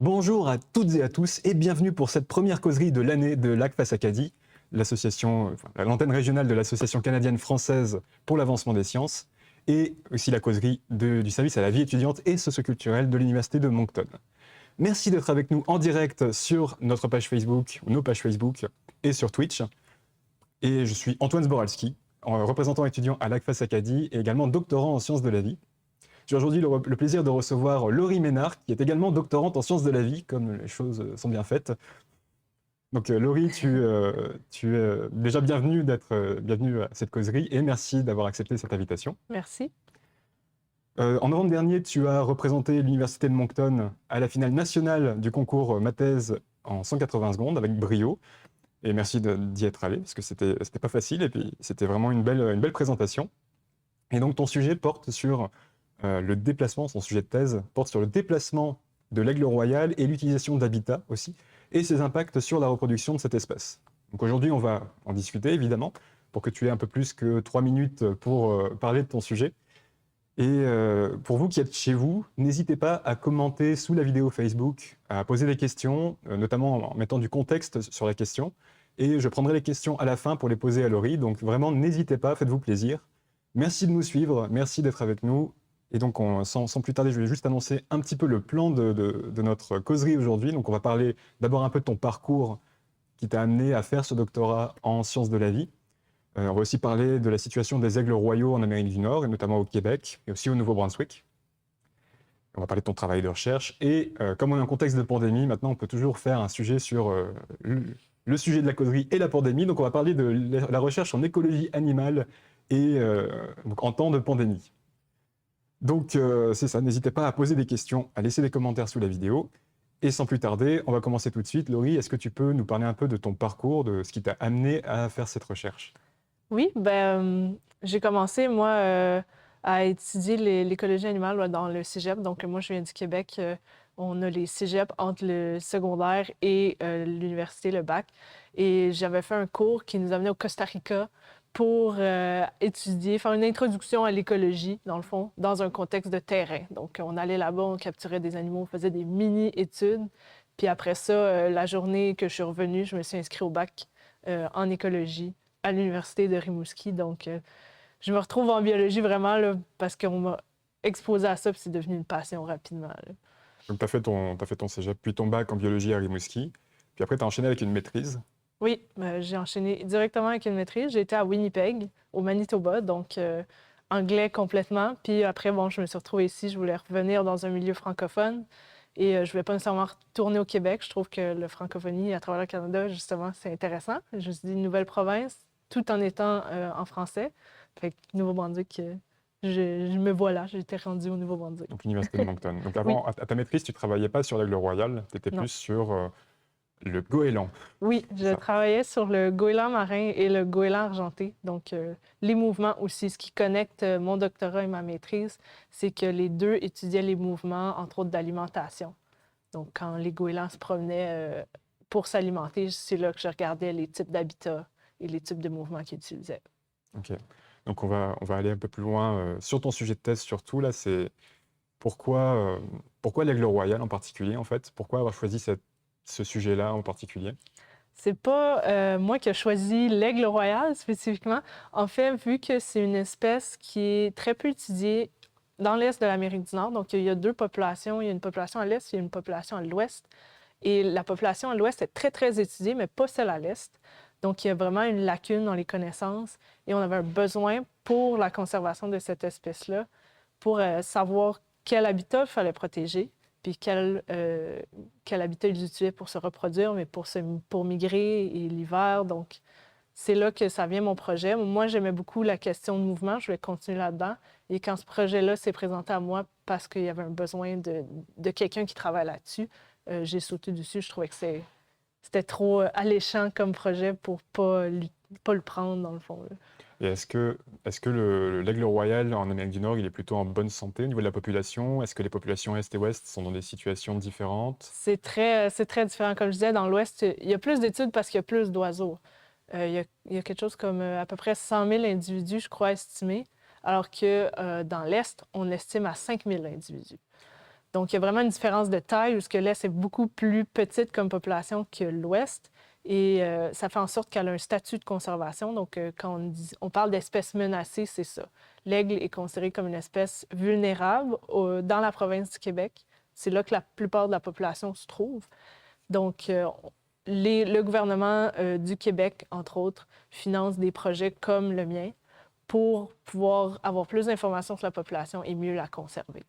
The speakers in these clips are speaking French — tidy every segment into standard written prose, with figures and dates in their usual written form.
Bonjour à toutes et à tous et bienvenue pour cette première causerie de l'année de l'ACFAS Acadie, l'antenne régionale de l'Association canadienne-française pour l'avancement des sciences, et aussi la causerie du service à la vie étudiante et socioculturelle de l'Université de Moncton. Merci d'être avec nous en direct sur notre page Facebook, ou nos pages Facebook et sur Twitch. Et je suis Antoine Zboralski, représentant étudiant à l'ACFAS Acadie et également doctorant en sciences de la vie. J'ai aujourd'hui le plaisir de recevoir Laurie Ménard, qui est également doctorante en sciences de la vie, comme les choses sont bien faites. Donc Laurie, tu es déjà bienvenue à cette causerie et merci d'avoir accepté cette invitation. Merci. En novembre dernier, tu as représenté l'Université de Moncton à la finale nationale du concours Ma thèse en 180 secondes avec brio. Et merci d'y être allé, parce que c'était pas facile, et puis c'était vraiment une belle présentation. Et donc ton sujet porte sur le déplacement, son sujet de thèse porte sur le déplacement de l'aigle royal et l'utilisation d'habitats aussi, et ses impacts sur la reproduction de cette espèce. Donc aujourd'hui, on va en discuter, évidemment, pour que tu aies un peu plus que 3 minutes pour parler de ton sujet. Et pour vous qui êtes chez vous, n'hésitez pas à commenter sous la vidéo Facebook, à poser des questions, notamment en mettant du contexte sur les questions. Et je prendrai les questions à la fin pour les poser à Laurie. Donc vraiment, n'hésitez pas, faites-vous plaisir. Merci de nous suivre, merci d'être avec nous. Et donc, sans plus tarder, je vais juste annoncer un petit peu le plan de notre causerie aujourd'hui. Donc, on va parler d'abord un peu de ton parcours qui t'a amené à faire ce doctorat en sciences de la vie. On va aussi parler de la situation des aigles royaux en Amérique du Nord, et notamment au Québec, et aussi au Nouveau-Brunswick. On va parler de ton travail de recherche. Et comme on est en contexte de pandémie, maintenant, on peut toujours faire un sujet sur le sujet de la causerie et la pandémie. Donc, on va parler de la recherche en écologie animale et donc en temps de pandémie. Donc, c'est ça, n'hésitez pas à poser des questions, à laisser des commentaires sous la vidéo. Et sans plus tarder, on va commencer tout de suite. Laurie, est-ce que tu peux nous parler un peu de ton parcours, de ce qui t'a amené à faire cette recherche? Oui, j'ai commencé, moi, à étudier l'écologie animale dans le cégep. Donc, moi, je viens du Québec. On a les cégeps entre le secondaire et l'université, le bac. Et j'avais fait un cours qui nous amenait au Costa Rica pour étudier, faire une introduction à l'écologie, dans le fond, dans un contexte de terrain. Donc, on allait là-bas, on capturait des animaux, on faisait des mini-études. Puis après ça, la journée que je suis revenue, je me suis inscrite au bac en écologie à l'université de Rimouski. Donc, je me retrouve en biologie vraiment là, parce qu'on m'a exposé à ça, puis c'est devenu une passion rapidement, là. Donc, tu as fait ton cégep, puis ton bac en biologie à Rimouski. Puis après, tu as enchaîné avec une maîtrise. Oui, j'ai enchaîné directement avec une maîtrise. J'ai été à Winnipeg, au Manitoba, donc anglais complètement. Puis après, bon, je me suis retrouvée ici. Je voulais revenir dans un milieu francophone et je ne voulais pas nécessairement retourner au Québec. Je trouve que la francophonie à travers le Canada, justement, c'est intéressant. Je me suis dit une nouvelle province, tout en étant en français. Fait que Nouveau-Brunswick, je me vois là. J'étais rendue au Nouveau-Brunswick. Donc, l'université de Moncton. Donc, Oui, avant, à ta maîtrise, tu ne travaillais pas sur l'aigle royal, tu étais non. plus sur le goéland. Oui, C'est je ça. travaillais sur le goéland marin et le goéland argenté. Donc, les mouvements aussi. Ce qui connecte mon doctorat et ma maîtrise, c'est que les deux étudiaient les mouvements, entre autres, d'alimentation. Donc, quand les goélands se promenaient pour s'alimenter, c'est là que je regardais les types d'habitats et les types de mouvements qu'ils utilisaient. Ok. Donc, on va aller un peu plus loin sur ton sujet de thèse, surtout. Là, c'est pourquoi l'aigle royal en particulier, en fait? Pourquoi avoir choisi ce sujet-là en particulier? C'est pas moi qui ai choisi l'aigle royal spécifiquement. En fait, vu que c'est une espèce qui est très peu étudiée dans l'est de l'Amérique du Nord, donc il y a deux populations. Il y a une population à l'est, il y a une population à l'ouest. Et la population à l'ouest est très, très étudiée, mais pas celle à l'est. Donc, il y a vraiment une lacune dans les connaissances et on avait un besoin pour la conservation de cette espèce-là, pour savoir quel habitat il fallait protéger, puis quel habitat ils utilisaient pour se reproduire, mais pour migrer et l'hiver. Donc, c'est là que ça vient mon projet. Moi, j'aimais beaucoup la question de mouvement, je voulais continuer là-dedans. Et quand ce projet-là s'est présenté à moi parce qu'il y avait un besoin de quelqu'un qui travaille là-dessus, j'ai sauté dessus. Je trouvais que c'était trop alléchant comme projet pour pas le prendre, dans le fond, là. Et est-ce que l'aigle royal en Amérique du Nord, il est plutôt en bonne santé au niveau de la population? Est-ce que les populations est et ouest sont dans des situations différentes? C'est très différent. Comme je disais, dans l'Ouest, il y a plus d'études parce qu'il y a plus d'oiseaux. Il y a quelque chose comme à peu près 100 000 individus, je crois, estimés, alors que dans l'Est, on estime à 5 000 individus. Donc, il y a vraiment une différence de taille, où l'Est est beaucoup plus petite comme population que l'Ouest. Et ça fait en sorte qu'elle a un statut de conservation. Donc, quand on parle d'espèces menacées, c'est ça. L'aigle est considéré comme une espèce vulnérable dans la province du Québec. C'est là que la plupart de la population se trouve. Donc, le gouvernement du Québec, entre autres, finance des projets comme le mien pour pouvoir avoir plus d'informations sur la population et mieux la conserver.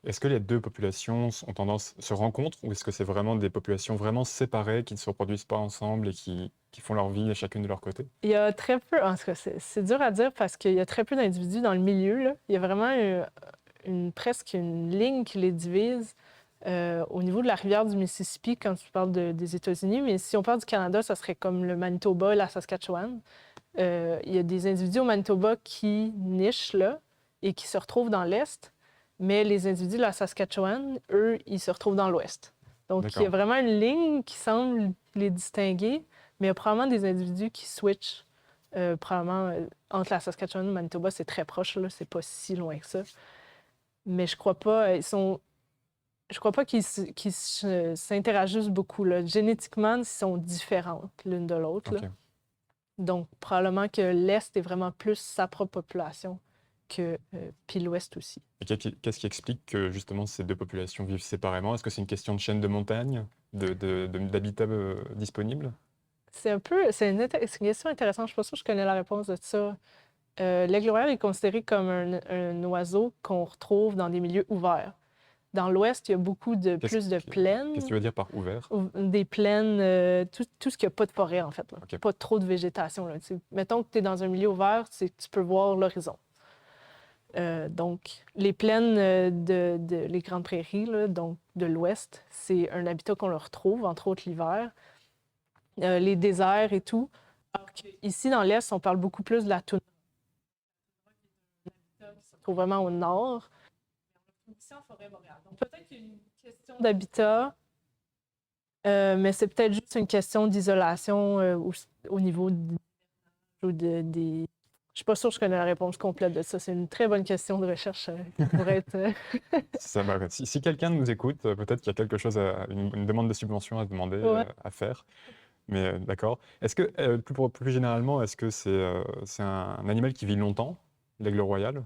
Est-ce que les deux populations ont tendance se rencontrent ou est-ce que c'est vraiment des populations vraiment séparées qui ne se reproduisent pas ensemble et qui font leur vie chacune de leur côté? Il y a très peu, en tout cas, c'est dur à dire parce qu'il y a très peu d'individus dans le milieu, là. Il y a vraiment presque une ligne qui les divise au niveau de la rivière du Mississippi quand tu parles des États-Unis. Mais si on parle du Canada, ça serait comme le Manitoba, la Saskatchewan. Il y a des individus au Manitoba qui nichent là et qui se retrouvent dans l'Est. Mais les individus de la Saskatchewan, eux, ils se retrouvent dans l'Ouest. Donc, il y a vraiment une ligne qui semble les distinguer, mais il y a probablement des individus qui switchent. Probablement, entre la Saskatchewan et le Manitoba, c'est très proche, là, c'est pas si loin que ça. Mais je crois pas, je crois pas qu'ils s'interagissent beaucoup, là. Génétiquement, ils sont différentes l'une de l'autre. OK. Donc, probablement que l'Est est vraiment plus sa propre population puis l'Ouest aussi. Et qu'est-ce qui explique que justement ces deux populations vivent séparément? Est-ce que c'est une question de chaîne de montagne, d'habitat disponible? C'est une question intéressante. Je ne suis pas sûre que je connais la réponse de ça. L'aigle royal est considéré comme un oiseau qu'on retrouve dans des milieux ouverts. Dans l'Ouest, il y a beaucoup plus de plaines. Qu'est-ce que tu veux dire par ouvert? Des plaines, tout ce qui n'a pas de forêt, en fait. Là. OK. Pas trop de végétation. Là. Mettons que tu es dans un milieu ouvert, tu peux voir l'horizon. Donc, les plaines les Grandes Prairies, là, donc de l'Ouest, c'est un habitat qu'on leur retrouve, entre autres l'hiver. Les déserts et tout. Alors qu'ici, dans l'Est, on parle beaucoup plus de la toundra. Un habitat qui se trouve vraiment au nord. On le trouve ici en forêt boréale. Donc, peut-être qu'il y a une question d'habitat, mais c'est peut-être juste une question d'isolation au niveau des... Je suis pas sûre que je connais la réponse complète de ça. C'est une très bonne question de recherche qui pourrait être... Si quelqu'un nous écoute, peut-être qu'il y a quelque chose, une demande de subvention à demander, Ouais. à faire. Mais d'accord. Est-ce que, plus généralement, est-ce que c'est un animal qui vit longtemps, l'aigle royal?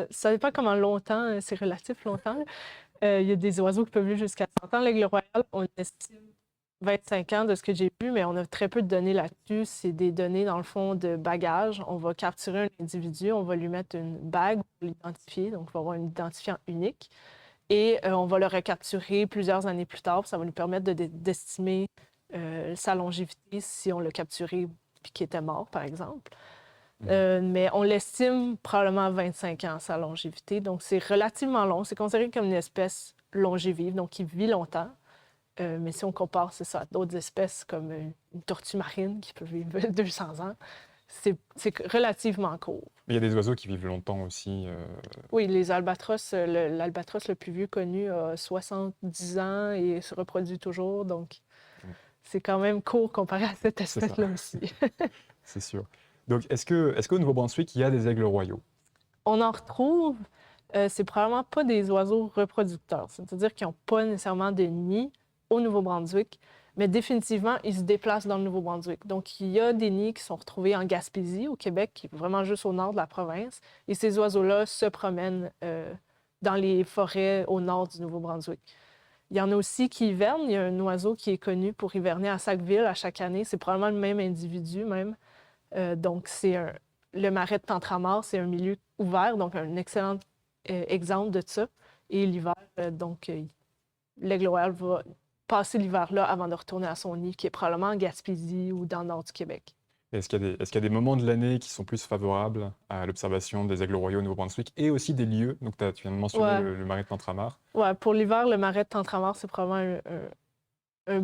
Ça dépend comment longtemps, c'est relatif longtemps. Il y a des oiseaux qui peuvent vivre jusqu'à 100 ans. L'aigle royal, on estime 25 ans de ce que j'ai vu, mais on a très peu de données là-dessus. C'est des données, dans le fond, de bagages. On va capturer un individu, on va lui mettre une bague pour l'identifier, donc il va avoir un identifiant unique. Et on va le recapturer plusieurs années plus tard. Ça va nous permettre d'estimer sa longévité si on l'a capturé et qu'il était mort, par exemple. Mais on l'estime probablement à 25 ans, sa longévité. Donc, c'est relativement long. C'est considéré comme une espèce longévive, donc qui vit longtemps. Mais si on compare, c'est ça, à d'autres espèces comme une tortue marine qui peut vivre 200 ans, c'est relativement court. Mais il y a des oiseaux qui vivent longtemps aussi. Oui, les albatros, l'albatros le plus vieux connu a 70 ans et se reproduit toujours. Donc, c'est quand même court comparé à cette espèce-là aussi. C'est sûr. Donc, est-ce qu'au Nouveau-Brunswick, il y a des aigles royaux? On en retrouve, c'est probablement pas des oiseaux reproducteurs. C'est-à-dire qu'ils n'ont pas nécessairement de nid au Nouveau-Brunswick, mais définitivement, ils se déplacent dans le Nouveau-Brunswick. Donc, il y a des nids qui sont retrouvés en Gaspésie, au Québec, qui est vraiment juste au nord de la province. Et ces oiseaux-là se promènent dans les forêts au nord du Nouveau-Brunswick. Il y en a aussi qui hivernent. Il y a un oiseau qui est connu pour hiverner à Sackville à chaque année. C'est probablement le même individu même. Donc, le marais de Tentramar, c'est un milieu ouvert, donc un excellent exemple de ça. Et l'hiver, l'aigle royal va passer l'hiver là avant de retourner à son nid, qui est probablement en Gaspésie ou dans le nord du Québec. Est-ce qu'il y a des moments de l'année qui sont plus favorables à l'observation des aigles royaux au Nouveau-Brunswick et aussi des lieux? Donc, tu viens de mentionner le marais de Tentramar. Ouais, pour l'hiver, le marais de Tentramar, c'est probablement une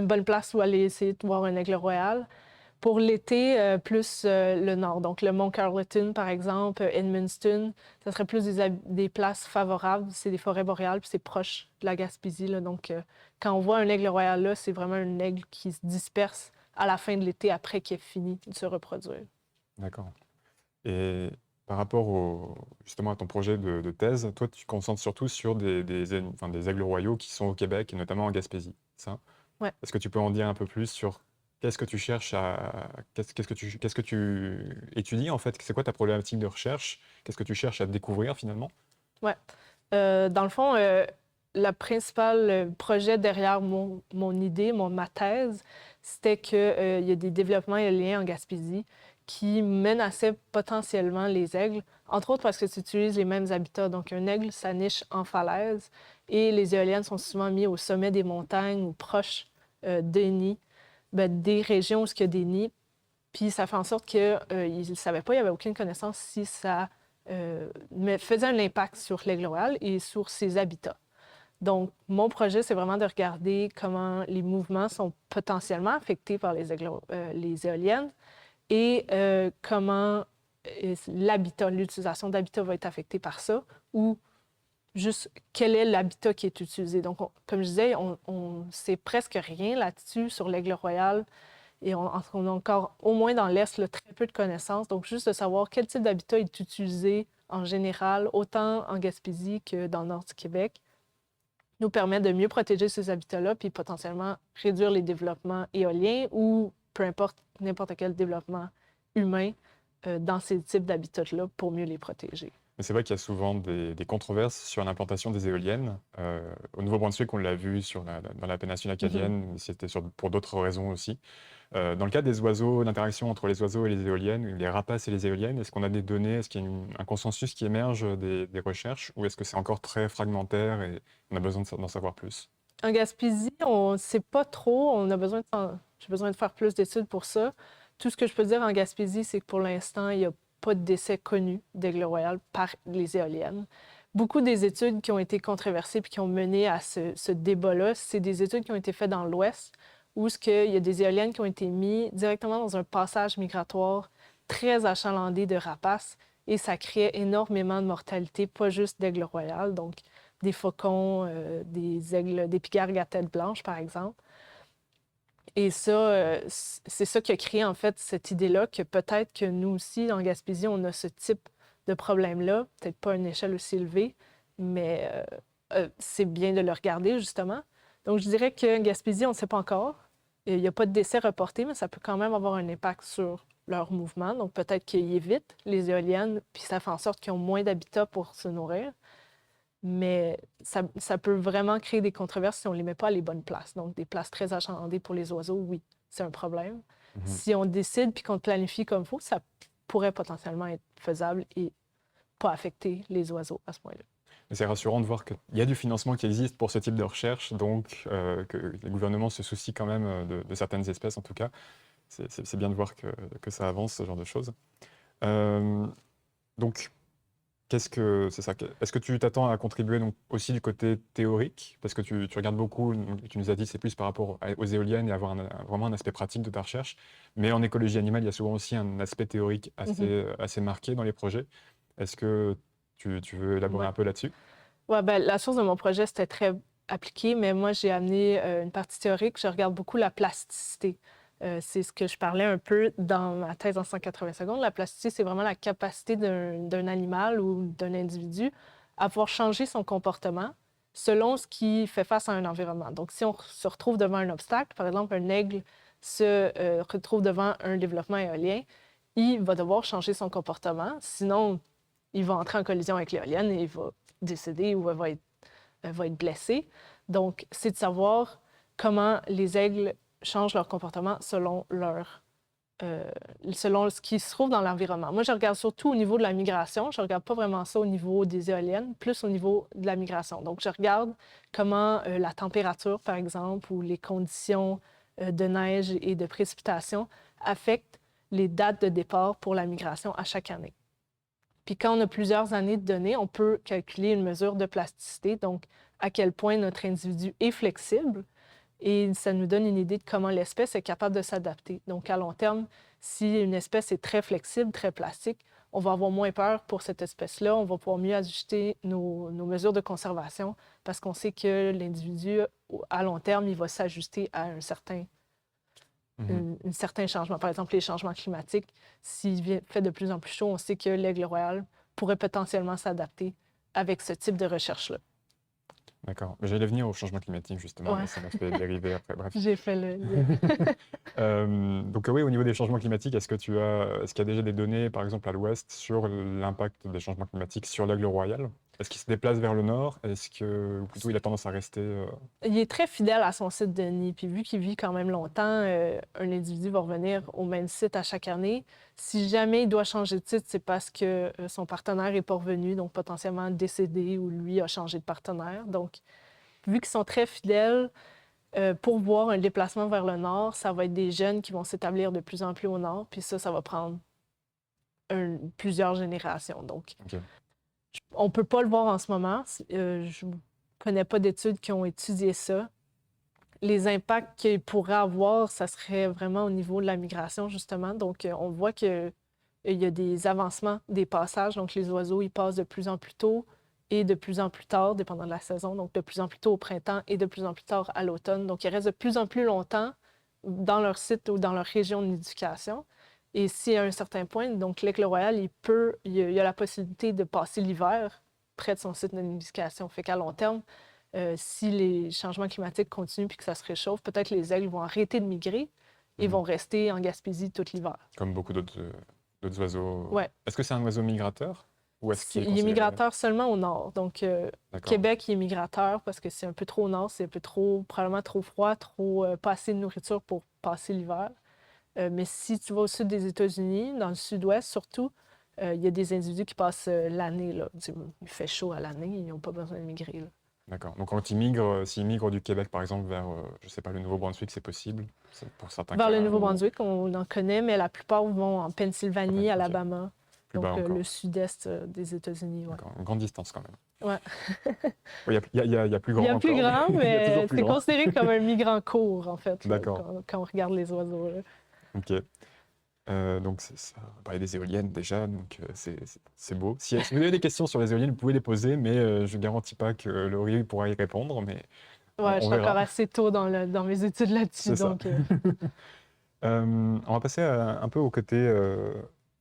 bonne place où aller essayer de voir un aigle royal. Pour l'été, plus le nord. Donc, le Mont Carleton, par exemple, Edmundston, ça serait plus des places favorables. C'est des forêts boréales, puis c'est proche de la Gaspésie. Là. Donc, quand on voit un aigle royal là, c'est vraiment un aigle qui se disperse à la fin de l'été après qu'il ait fini de se reproduire. D'accord. Et par rapport justement à ton projet de thèse, toi, tu te concentres surtout sur des aigles royaux qui sont au Québec et notamment en Gaspésie, ça? Ouais. Est-ce que tu peux en dire un peu plus sur qu'est-ce que tu cherches qu'est-ce que tu étudies en fait? C'est quoi ta problématique de recherche? Qu'est-ce que tu cherches à découvrir finalement? Ouais. Dans le fond, le principal projet derrière mon idée, ma thèse, c'était qu'il y a des développements éoliens en Gaspésie qui menaçaient potentiellement les aigles, entre autres parce que tu utilises les mêmes habitats. Donc, un aigle, ça niche en falaise et les éoliennes sont souvent mises au sommet des montagnes ou proches des nids, des régions où il y a des nids. Puis ça fait en sorte qu'ils ne savaient pas, il n'y avait aucune connaissance si ça mais faisait un impact sur l'aigle royal et sur ses habitats. Donc, mon projet, c'est vraiment de regarder comment les mouvements sont potentiellement affectés par les éoliennes et comment l'utilisation d'habitat va être affectée par ça ou juste quel est l'habitat qui est utilisé. Donc, comme je disais, on sait presque rien là-dessus sur l'aigle royal. Et on a encore, au moins dans l'Est, là, très peu de connaissances. Donc, juste de savoir quel type d'habitat est utilisé en général, autant en Gaspésie que dans le nord du Québec, nous permet de mieux protéger ces habitats-là, puis potentiellement réduire les développements éoliens ou peu importe, n'importe quel développement humain dans ces types d'habitats-là pour mieux les protéger. Mais c'est vrai qu'il y a souvent des controverses sur l'implantation des éoliennes. Au Nouveau-Brunswick, on l'a vu dans la péninsule acadienne, mais c'était pour d'autres raisons aussi. Dans le cas des oiseaux, l'interaction entre les oiseaux et les éoliennes, les rapaces et les éoliennes, est-ce qu'on a des données, est-ce qu'il y a un consensus qui émerge des recherches, ou est-ce que c'est encore très fragmentaire et on a besoin d'en savoir plus? En Gaspésie, on ne sait pas trop. J'ai besoin de faire plus d'études pour ça. Tout ce que je peux dire en Gaspésie, c'est que pour l'instant, il n'y a pas de décès connu d'aigle royal par les éoliennes. Beaucoup des études qui ont été controversées et qui ont mené à ce débat-là, c'est des études qui ont été faites dans l'Ouest, où il y a des éoliennes qui ont été mises directement dans un passage migratoire très achalandé de rapaces, et ça créait énormément de mortalité, pas juste d'aigle royal, donc des faucons, des aigles, des pigargues à tête blanche, par exemple. Et ça, c'est ça qui a créé, en fait, cette idée-là que peut-être que nous aussi, en Gaspésie, on a ce type de problème-là, peut-être pas à une échelle aussi élevée, mais c'est bien de le regarder, justement. Donc, je dirais qu'en Gaspésie, on ne sait pas encore. Il n'y a pas de décès reportés, mais ça peut quand même avoir un impact sur leur mouvement. Donc, peut-être qu'ils évitent les éoliennes, puis ça fait en sorte qu'ils ont moins d'habitat pour se nourrir. Mais ça peut vraiment créer des controverses si on ne les met pas à les bonnes places. Donc, des places très achalandées pour les oiseaux, oui, c'est un problème. Si on décide puis qu'on planifie comme il faut, ça pourrait potentiellement être faisable et pas affecter les oiseaux à ce point-là. Mais c'est rassurant de voir qu'il y a du financement qui existe pour ce type de recherche, donc que les gouvernements se soucient quand même de certaines espèces, en tout cas. C'est bien de voir que ça avance, ce genre de choses. Donc, c'est ça? Est-ce que tu t'attends à contribuer donc, aussi du côté théorique? Parce que tu regardes beaucoup, tu nous as dit c'est plus par rapport aux éoliennes et avoir vraiment un aspect pratique de ta recherche. Mais en écologie animale, il y a souvent aussi un aspect théorique assez marqué dans les projets. Est-ce que tu veux élaborer un peu là-dessus? Ouais, la source de mon projet, c'était très appliqué, mais moi, j'ai amené une partie théorique. Je regarde beaucoup la plasticité. C'est ce que je parlais un peu dans ma thèse en 180 secondes. La plasticité, c'est vraiment la capacité d'un animal ou d'un individu à pouvoir changer son comportement selon ce qui fait face à un environnement. Donc, si on se retrouve devant un obstacle, par exemple, un aigle se retrouve devant un développement éolien, il va devoir changer son comportement. Sinon, il va entrer en collision avec l'éolienne et il va décéder ou va être blessé. Donc, c'est de savoir comment les aigles changent leur comportement selon ce qui se trouve dans l'environnement. Moi, je regarde surtout au niveau de la migration. Je ne regarde pas vraiment ça au niveau des éoliennes, plus au niveau de la migration. Donc, je regarde comment la température, par exemple, ou les conditions de neige et de précipitation affectent les dates de départ pour la migration à chaque année. Puis quand on a plusieurs années de données, on peut calculer une mesure de plasticité, donc à quel point notre individu est flexible, et ça nous donne une idée de comment l'espèce est capable de s'adapter. Donc à long terme, si une espèce est très flexible, très plastique, on va avoir moins peur pour cette espèce-là, on va pouvoir mieux ajuster nos mesures de conservation parce qu'on sait que l'individu, à long terme, il va s'ajuster à un certain un certain changement. Par exemple, les changements climatiques, fait de plus en plus chaud, on sait que l'aigle royal pourrait potentiellement s'adapter avec ce type de recherche-là. D'accord. Mais j'allais venir au changement climatique, justement, mais Ouais, ça m'a fait dériver après. Bref. j'ai fait le lien. Donc oui, au niveau des changements climatiques, est-ce qu'il y a déjà des données, par exemple à l'ouest, sur l'impact des changements climatiques sur l'aigle royal? Est-ce qu'il se déplace vers le nord? Ou plutôt il a tendance à rester... Il est très fidèle à son site de nid, puis vu qu'il vit quand même longtemps, un individu va revenir au même site à chaque année. Si jamais il doit changer de site, c'est parce que son partenaire n'est pas revenu, donc potentiellement décédé ou lui a changé de partenaire. Donc, vu qu'ils sont très fidèles, pour voir un déplacement vers le nord, ça va être des jeunes qui vont s'établir de plus en plus au nord, puis ça va prendre plusieurs générations. Donc, Ok. on ne peut pas le voir en ce moment. Je ne connais pas d'études qui ont étudié ça. Les impacts qu'il pourrait avoir, ça serait vraiment au niveau de la migration, justement. Donc, on voit qu'il y a des avancements des passages. Donc, les oiseaux, ils passent de plus en plus tôt et de plus en plus tard, dépendant de la saison. Donc, de plus en plus tôt au printemps et de plus en plus tard à l'automne. Donc, ils restent de plus en plus longtemps dans leur site ou dans leur région de nidification. Et si à un certain point, donc l'aigle royal, il a la possibilité de passer l'hiver près de son site de nidification. Fait qu'à long terme, si les changements climatiques continuent puis que ça se réchauffe, peut-être les aigles vont arrêter de migrer et vont rester en Gaspésie tout l'hiver. Comme beaucoup d'autres oiseaux. Ouais. Est-ce que c'est un oiseau migrateur? Ou est-ce qu'il est Il est considéré- migrateur seulement au nord. Donc, D'accord. Québec, il est migrateur parce que c'est un peu trop au nord, c'est un peu trop, probablement trop froid, pas assez de nourriture pour passer l'hiver. Mais si tu vas au sud des États-Unis, dans le sud-ouest surtout, il y a des individus qui passent l'année. Là. Il fait chaud à l'année, ils n'ont pas besoin de migrer. Là. D'accord. Donc quand s'ils migrent du Québec, par exemple, vers, je sais pas, le Nouveau-Brunswick, c'est possible? Pour certains Vers cas. le Nouveau-Brunswick, on en connaît, mais la plupart vont en Pennsylvanie, Ok. Alabama, Plus donc bas encore. le sud-est des États-Unis. Ouais. D'accord. Une grande distance quand même. Ouais. Il y a plus grand Il y a plus encore, grand, mais il y a toujours mais plus c'est grand. considéré comme un migrant court, en fait, là, D'accord. quand on regarde les oiseaux. Là. Ok. Donc ça, on va parler des éoliennes déjà, donc c'est beau. Si vous avez des questions sur les éoliennes, vous pouvez les poser, mais je ne garantis pas que Laurie pourra y répondre, mais Ouais, je on suis encore verra. assez tôt dans mes études là-dessus, C'est ça. donc... On va passer un peu au côté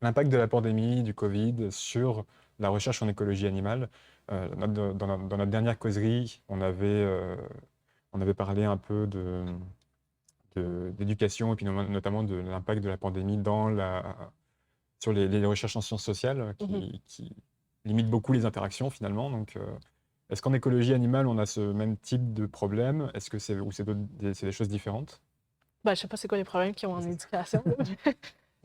l'impact de la pandémie, du Covid sur la recherche en écologie animale. Dans notre dernière causerie, on avait parlé un peu d'éducation et puis notamment de l'impact de la pandémie sur les recherches en sciences sociales qui limitent beaucoup les interactions finalement. Donc, est-ce qu'en écologie animale, on a ce même type de problème? Est-ce que c'est des choses différentes? Ben, je sais pas c'est quoi les problèmes qu'ils ont en C'est ça. éducation.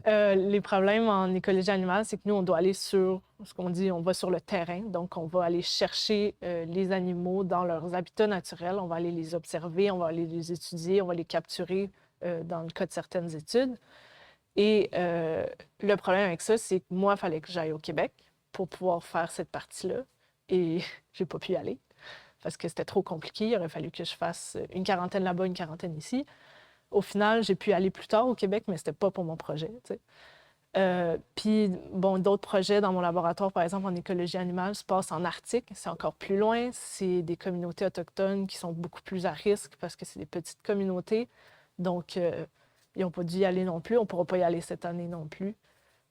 Les problèmes en écologie animale, c'est que nous, on doit aller sur ce qu'on dit, on va sur le terrain. Donc, on va aller chercher les animaux dans leurs habitats naturels. On va aller les observer, on va aller les étudier, on va les capturer dans le cas de certaines études. Et le problème avec ça, c'est que moi, il fallait que j'aille au Québec pour pouvoir faire cette partie-là. Et j'ai pas pu y aller parce que c'était trop compliqué. Il aurait fallu que je fasse une quarantaine là-bas, une quarantaine ici. Au final, j'ai pu aller plus tard au Québec, mais c'était pas pour mon projet. Puis, bon, d'autres projets dans mon laboratoire, par exemple en écologie animale, se passent en Arctique. C'est encore plus loin. C'est des communautés autochtones qui sont beaucoup plus à risque parce que c'est des petites communautés. Donc, ils n'ont pas dû y aller non plus. On ne pourra pas y aller cette année non plus.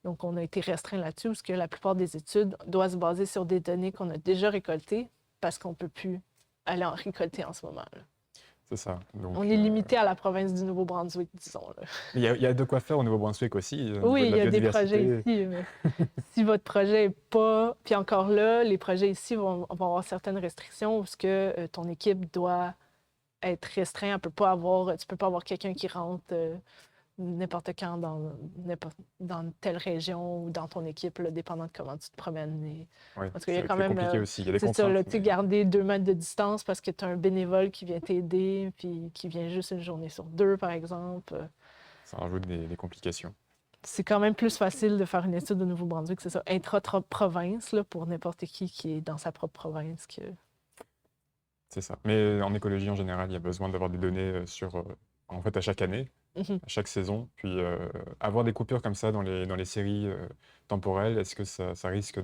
Donc, on a été restreint là-dessus parce que la plupart des études doivent se baser sur des données qu'on a déjà récoltées parce qu'on ne peut plus aller en récolter en ce moment. Là. C'est ça. Donc, On est limité à la province du Nouveau-Brunswick, disons. Là. il y a de quoi faire au Nouveau-Brunswick aussi. Au Oui, niveau de il y la a des projets biodiversité. ici, mais si votre projet n'est pas... Puis encore là, les projets ici vont avoir certaines restrictions parce que ton équipe doit être restreinte. Tu peux pas avoir quelqu'un qui rentre n'importe quand dans telle région ou dans ton équipe, là, dépendant de comment tu te promènes. Ouais, Parce qu'il y a quand c'est même... compliqué aussi. Il y a des C'est ça, contraintes. là, tu sais, garder 2 mètres de distance parce que tu as un bénévole qui vient t'aider, puis qui vient juste une journée sur 2, par exemple. Ça rajoute des complications. C'est quand même plus facile de faire une étude au Nouveau-Brunswick, c'est ça, intra-province, là, pour n'importe qui est dans sa propre province. C'est ça. Mais en écologie, en général, il y a besoin d'avoir des données en fait, à chaque année, Mhm. à chaque saison. Puis avoir des coupures comme ça dans les séries temporelles, est-ce que ça risque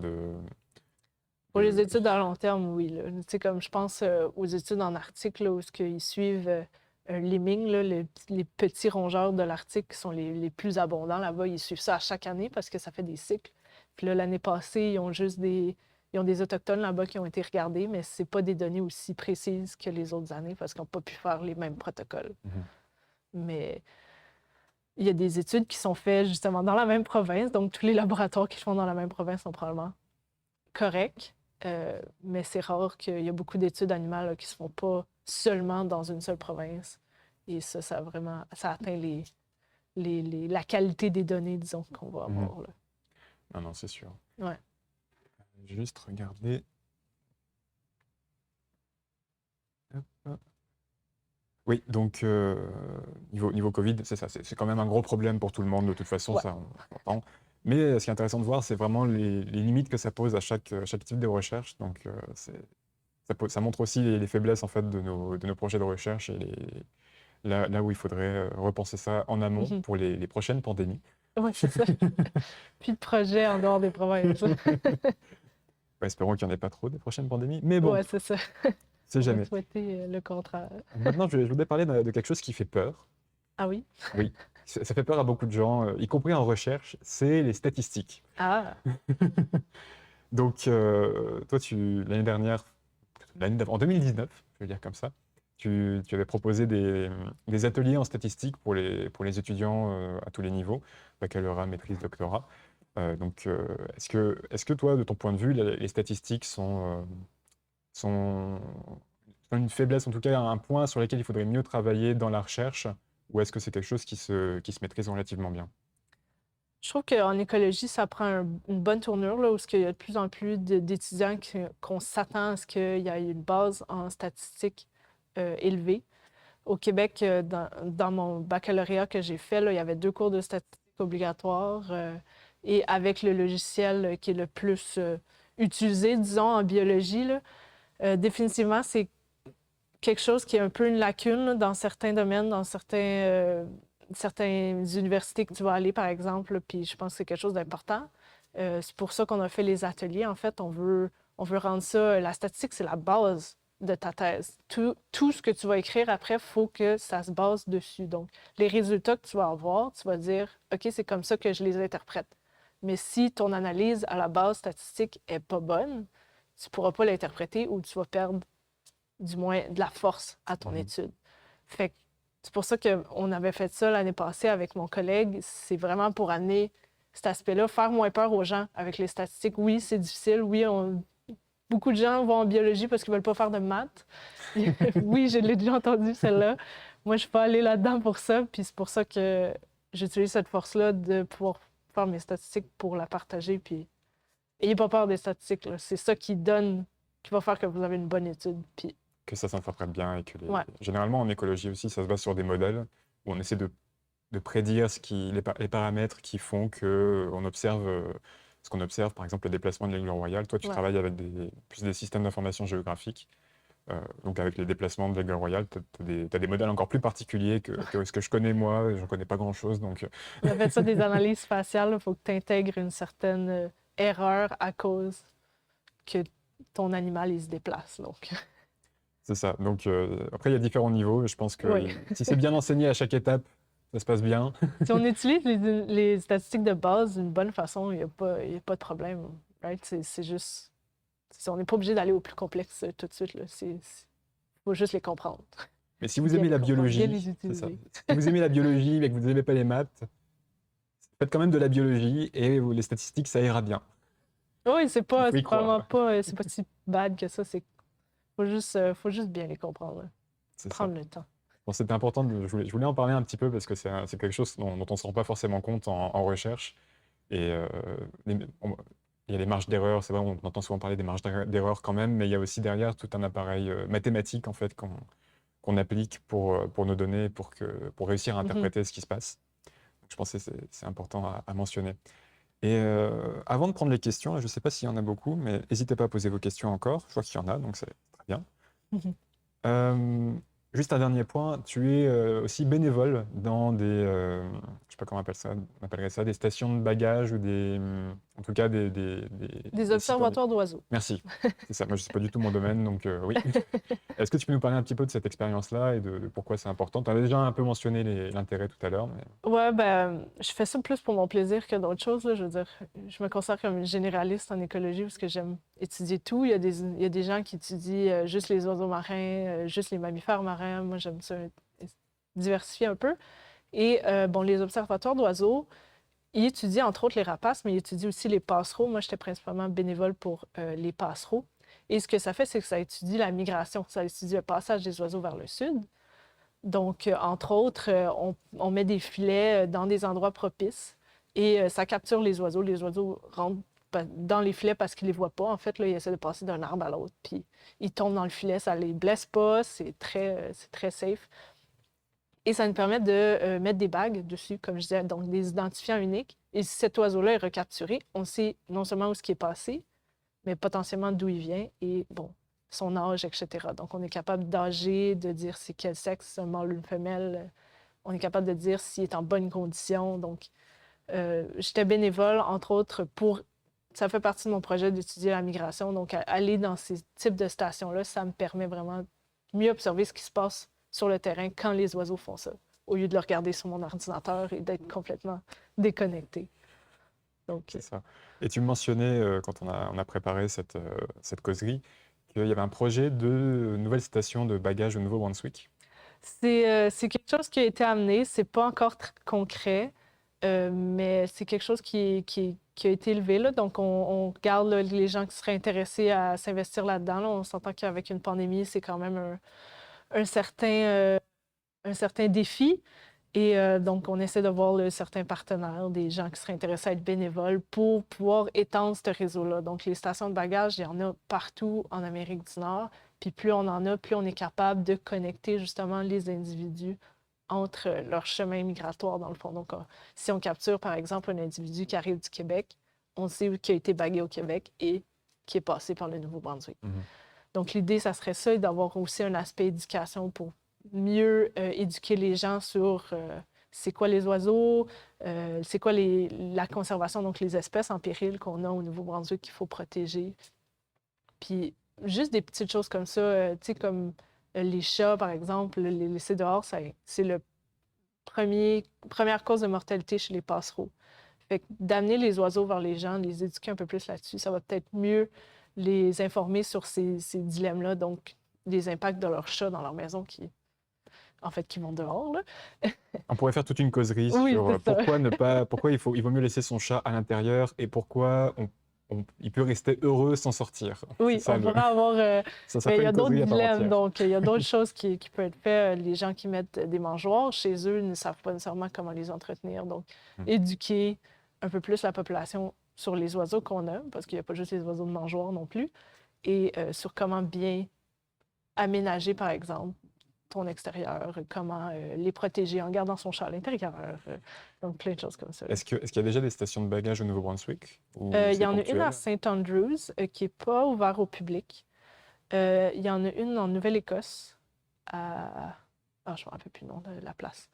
Pour les de- études à long terme, oui. Là. Tu sais, comme je pense aux études en Arctique, là, où ils suivent un lemming, là, les petits rongeurs de l'Arctique qui sont les plus abondants là-bas. Ils suivent ça à chaque année parce que ça fait des cycles. Puis là, l'année passée, ils ont des Autochtones là-bas qui ont été regardés, mais c'est pas des données aussi précises que les autres années parce qu'ils n'ont pas pu faire les mêmes protocoles. Mais il y a des études qui sont faites justement dans la même province, donc tous les laboratoires qui se font dans la même province sont probablement corrects, mais c'est rare qu'il y a beaucoup d'études animales là, qui se font pas seulement dans une seule province. Et ça atteint la qualité des données, disons, qu'on va avoir. Là. Non, c'est sûr. Ouais. Je vais juste regarder. Hop. Oui, donc niveau Covid, c'est ça, c'est quand même un gros problème pour tout le monde de toute façon, Ouais. ça on entend. Mais ce qui est intéressant de voir, c'est vraiment les limites que ça pose à chaque type de recherche. Donc ça montre aussi les faiblesses en fait de nos projets de recherche et là où il faudrait repenser ça en amont pour les prochaines pandémies. Oui, c'est ça. Puis de projets en dehors des provinces. Ouais, espérons qu'il n'y en ait pas trop des prochaines pandémies. Mais bon, Ouais, c'est ça. c'est On va jamais. souhaiter le contraire. Maintenant, je voudrais parler de quelque chose qui fait peur. Ah oui? Oui, ça fait peur à beaucoup de gens, y compris en recherche, c'est les statistiques. Ah! Donc, toi, l'année dernière, en 2019, je vais dire comme ça, tu avais proposé des ateliers en statistique pour les étudiants à tous les niveaux, baccalauréat, maîtrise, doctorat. Donc, est-ce que toi, de ton point de vue, les statistiques sont une faiblesse, en tout cas un point sur lequel il faudrait mieux travailler dans la recherche, ou est-ce que c'est quelque chose qui se maîtrise relativement bien? Je trouve qu'en écologie, ça prend une bonne tournure, là, où il y a de plus en plus d'étudiants qu'on s'attend à ce qu'il y ait une base en statistiques élevée. Au Québec, dans mon baccalauréat que j'ai fait, là, il y avait 2 cours de statistiques obligatoires et avec le logiciel qui est le plus utilisé, disons, en biologie, là, définitivement, c'est quelque chose qui est un peu une lacune là, dans certains domaines, dans certaines universités que tu vas aller, par exemple, là, puis je pense que c'est quelque chose d'important. C'est pour ça qu'on a fait les ateliers. En fait, on veut rendre ça... La statistique, c'est la base de ta thèse. Tout ce que tu vas écrire après, il faut que ça se base dessus. Donc, les résultats que tu vas avoir, tu vas dire, OK, c'est comme ça que je les interprète. Mais si ton analyse à la base statistique est pas bonne, tu ne pourras pas l'interpréter ou tu vas perdre du moins de la force à ton étude. Fait que c'est pour ça qu'on avait fait ça l'année passée avec mon collègue. C'est vraiment pour amener cet aspect-là, faire moins peur aux gens avec les statistiques. Oui, c'est difficile. Oui, beaucoup de gens vont en biologie parce qu'ils ne veulent pas faire de maths. Oui, je l'ai déjà entendu, celle-là. Moi, je suis pas allée là-dedans pour ça. Puis c'est pour ça que j'utilise cette force-là de pouvoir faire mes statistiques pour la partager. Puis ayez pas peur des statistiques, là. C'est ça qui va faire que vous avez une bonne étude. Puis Que ça s'interprète bien et que ouais. Généralement en écologie aussi, ça se base sur des modèles où on essaie de prédire les paramètres qui font qu'on observe ce qu'on observe, par exemple le déplacement de l'aigle royal. Toi, tu travailles avec plus des systèmes d'information géographique. Donc avec les déplacements de l'aigle royal, tu as des modèles encore plus particuliers que ce que je connais moi, j'en connais pas grand-chose. Donc... On appelle ça des analyses spatiales. Il faut que tu intègres une certaine erreur à cause que ton animal il se déplace. Donc... C'est ça. Donc après, il y a différents niveaux. Je pense que si c'est bien enseigné à chaque étape, ça se passe bien. Si on utilise les statistiques de base d'une bonne façon, il n'y a pas de problème. Right? C'est juste... on n'est pas obligé d'aller au plus complexe tout de suite. Il faut juste les comprendre. Mais si vous aimez la biologie, c'est ça. Si vous aimez la biologie mais que vous n'aimez pas les maths, faites quand même de la biologie et les statistiques, ça ira bien. Oui, c'est probablement pas, c'est pas si bad que ça. Faut juste bien les comprendre. Prendre le temps. Bon, c'était important, je voulais en parler un petit peu parce que c'est quelque chose dont on ne se rend pas forcément compte en recherche. Et il y a les marges d'erreur, c'est vrai, on entend souvent parler des marges d'erreur quand même, mais il y a aussi derrière tout un appareil mathématique en fait qu'on applique pour nos données, pour réussir à interpréter ce qui se passe. Donc, je pense que c'est important à mentionner. Et avant de prendre les questions, je ne sais pas s'il y en a beaucoup, mais n'hésitez pas à poser vos questions encore. Je vois qu'il y en a, donc c'est très bien. Juste un dernier point, tu es aussi bénévole dans des, je sais pas comment on appellerait ça, des stations de bagages ou en tout cas Des des sites observatoires d'oiseaux. Merci, c'est ça. Moi, je sais pas du tout mon domaine, donc oui. Est-ce que tu peux nous parler un petit peu de cette expérience-là et de pourquoi c'est important? Tu avais déjà un peu mentionné l'intérêt tout à l'heure, mais Ouais, ben, je fais ça plus pour mon plaisir que d'autres choses, là. Je veux dire, je me considère comme une généraliste en écologie parce que j'aime étudier tout. Il y a des gens qui étudient juste les oiseaux marins, juste les mammifères marins. Moi, j'aime ça diversifier un peu. Et bon, les observatoires d'oiseaux, ils étudient entre autres les rapaces, mais ils étudient aussi les passereaux. Moi, j'étais principalement bénévole pour les passereaux. Et ce que ça fait, c'est que ça étudie la migration, ça étudie le passage des oiseaux vers le sud. Donc, entre autres, on met des filets dans des endroits propices et ça capture les oiseaux. Les oiseaux rentrent dans les filets parce qu'ils ne les voient pas. En fait, là, ils essaient de passer d'un arbre à l'autre, puis ils tombent dans le filet, ça ne les blesse pas, c'est très safe. Et ça nous permet de mettre des bagues dessus, comme je disais, donc des identifiants uniques. Et si cet oiseau-là est recapturé, on sait non seulement où ce qui est passé, mais potentiellement d'où il vient et, bon, son âge, etc. Donc, on est capable d'âger, de dire c'est quel sexe, un mâle ou une femelle. On est capable de dire s'il est en bonne condition. Donc, j'étais bénévole, entre autres, pour... Ça fait partie de mon projet d'étudier la migration. Donc, aller dans ces types de stations-là, ça me permet vraiment de mieux observer ce qui se passe sur le terrain quand les oiseaux font ça, au lieu de le regarder sur mon ordinateur et d'être complètement déconnecté. Donc, c'est ça. Et tu me mentionnais, quand on a préparé cette causerie, qu'il y avait un projet de nouvelle station de bagages au Nouveau-Brunswick. c'est quelque chose qui a été amené. C'est pas encore concret, mais c'est quelque chose qui a été élevé, là. Donc, on regarde là, les gens qui seraient intéressés à s'investir là-dedans, là. On s'entend qu'avec une pandémie, c'est quand même un certain défi. Et donc, on essaie de voir là, certains partenaires, des gens qui seraient intéressés à être bénévoles pour pouvoir étendre ce réseau-là. Donc, les stations de bagages, il y en a partout en Amérique du Nord. Puis plus on en a, plus on est capable de connecter justement les individus entre leur chemin migratoire, dans le fond. Donc, si on capture, par exemple, un individu qui arrive du Québec, on sait qu'il a été bagué au Québec et qui est passé par le Nouveau-Brunswick. Mhm. Donc, l'idée, ça serait ça, d'avoir aussi un aspect éducation pour mieux éduquer les gens sur c'est quoi les oiseaux, c'est quoi la conservation, donc les espèces en péril qu'on a au Nouveau-Brunswick qu'il faut protéger. Puis juste des petites choses comme ça, tu sais, comme les chats, par exemple, les laisser dehors, c'est le première cause de mortalité chez les passereaux. Fait que d'amener les oiseaux vers les gens, les éduquer un peu plus là-dessus, ça va peut-être mieux les informer sur ces dilemmes-là, donc les impacts de leurs chats dans leur maison qui vont dehors, là. On pourrait faire toute une causerie Oui, sur c'est ça. pourquoi il vaut mieux laisser son chat à l'intérieur et pourquoi il peut rester heureux sans sortir. Oui, Ça, on pourrait avoir... ça mais il ferait y a une d'autres causerie à part dilemmes, entière. donc il y a d'autres choses qui peuvent être faites. Les gens qui mettent des mangeoires chez eux ne savent pas nécessairement comment les entretenir. Donc, éduquer un peu plus la population sur les oiseaux qu'on a, parce qu'il n'y a pas juste les oiseaux de mangeoires non plus, et sur comment bien aménager, par exemple, ton extérieur, comment les protéger en gardant son chat à l'intérieur. Donc, plein de choses comme ça, là. Est-ce qu'il y a déjà des stations de bagages au Nouveau-Brunswick ou Il c'est y en a une à ponctuel? St. Andrews qui n'est pas ouverte au public. Il y en a une en Nouvelle-Écosse à... Ah, je ne me rappelle plus le nom de la place.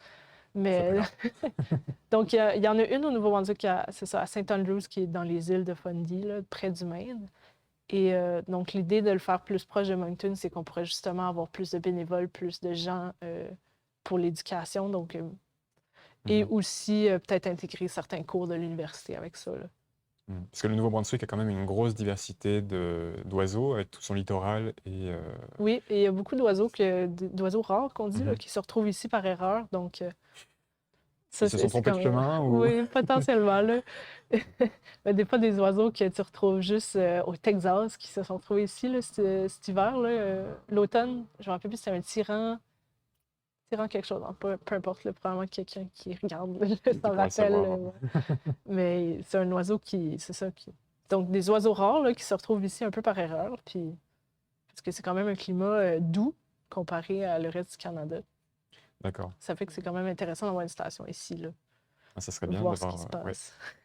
C'est pas Mais grave. donc, il y en a une au Nouveau-Brunswick, c'est ça, à St. Andrews, qui est dans les îles de Fundy, là, près du Maine. Et donc, l'idée de le faire plus proche de Moncton, c'est qu'on pourrait justement avoir plus de bénévoles, plus de gens pour l'éducation. Donc, et aussi peut-être intégrer certains cours de l'université avec ça, là. Parce que le Nouveau-Brunswick a quand même une grosse diversité d'oiseaux avec tout son littoral et Oui, et il y a beaucoup d'oiseaux rares qu'on dit, là, qui se retrouvent ici par erreur. Donc, ça, ils se sont c'est trompés de quand même... chemin ou Oui, potentiellement, là. Mais des fois, des oiseaux que tu retrouves juste au Texas, qui se sont trouvés ici, là, cet hiver, là, l'automne. Je me rappelle plus si c'était un tyran quelque chose. Hein, peu importe, là, probablement quelqu'un qui regarde qui s'en pourra le rappelle. savoir. Mais c'est un oiseau c'est ça. Donc, des oiseaux rares là, qui se retrouvent ici un peu par erreur. Puis, parce que c'est quand même un climat doux comparé à le reste du Canada. D'accord. Ça fait que c'est quand même intéressant d'avoir une station ici, là. Ça serait bien voir ce qui d'avoir. se Ouais,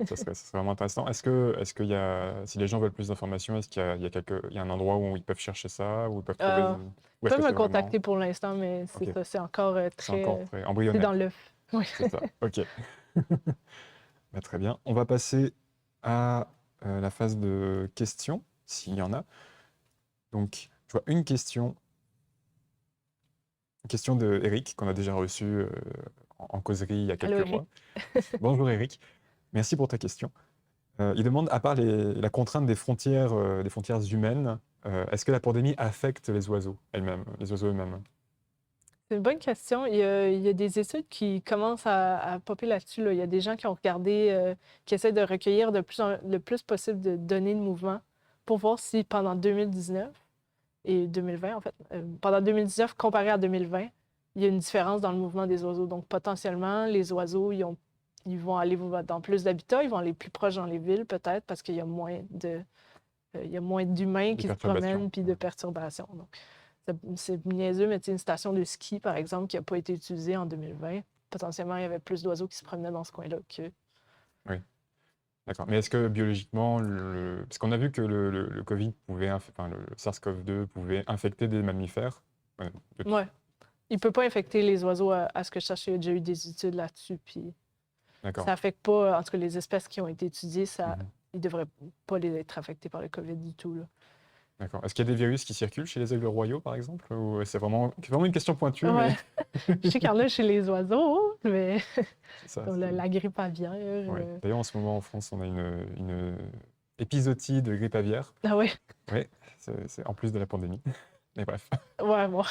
passe. ça serait vraiment intéressant. Est-ce qu'il y a, si les gens veulent plus d'informations, est-ce qu'il y a un endroit où ils peuvent chercher ça, où ils peuvent trouver, Euh, ou Ils est-ce peuvent que me c'est vraiment. contacter pour l'instant, mais Ok, c'est ça, c'est encore c'est encore très... très c'est dans embryonnaire. l'œuf. Oui. C'est ça. Ok. Bah, très bien. On va passer à la phase de questions, s'il y en a. Donc, je vois une question de Eric qu'on a déjà reçue en causerie il y a Allô, quelques Eric? mois. Bonjour Eric, merci pour ta question. Il demande, à part la contrainte des frontières humaines, est-ce que la pandémie affecte les oiseaux elles-mêmes, les oiseaux eux-mêmes? C'est une bonne question. Il y a des études qui commencent à popper là-dessus, là. Il y a des gens qui ont regardé, qui essaient de recueillir le plus possible de données de mouvement pour voir si pendant 2019 et 2020, en fait, pendant 2019 comparé à 2020, il y a une différence dans le mouvement des oiseaux. Donc, potentiellement, les oiseaux, ils vont aller dans plus d'habitats, ils vont aller plus proche dans les villes, peut-être, parce qu'il y a il y a moins d'humains Des qui se perturbations. promènent puis de perturbations. Donc, c'est niaiseux, mais tu sais, une station de ski, par exemple, qui n'a pas été utilisée en 2020, potentiellement, il y avait plus d'oiseaux qui se promenaient dans ce coin-là que... Oui, d'accord. Mais est-ce que biologiquement, parce qu'on a vu que le Covid enfin, le SARS-CoV-2 pouvait infecter des mammifères. Ouais, de- Ouais. Il ne peut pas infecter les oiseaux à ce que je sache. Il y a déjà eu des études là-dessus, puis ça D'accord. n'affecte pas, en tout cas, les espèces qui ont été étudiées, Mhm. ils ne devraient pas être affectés par le COVID du tout, là. D'accord. Est-ce qu'il y a des virus qui circulent chez les aigles royaux, par exemple? Ou c'est vraiment une question pointue, Ouais, mais je sais qu'il y en a chez les oiseaux, mais c'est ça. comme la grippe aviaire. Ouais. D'ailleurs, en ce moment, en France, on a une épizootie de grippe aviaire. Ah ouais, Oui, c'est en plus de la pandémie. Mais bref. ouais, bon.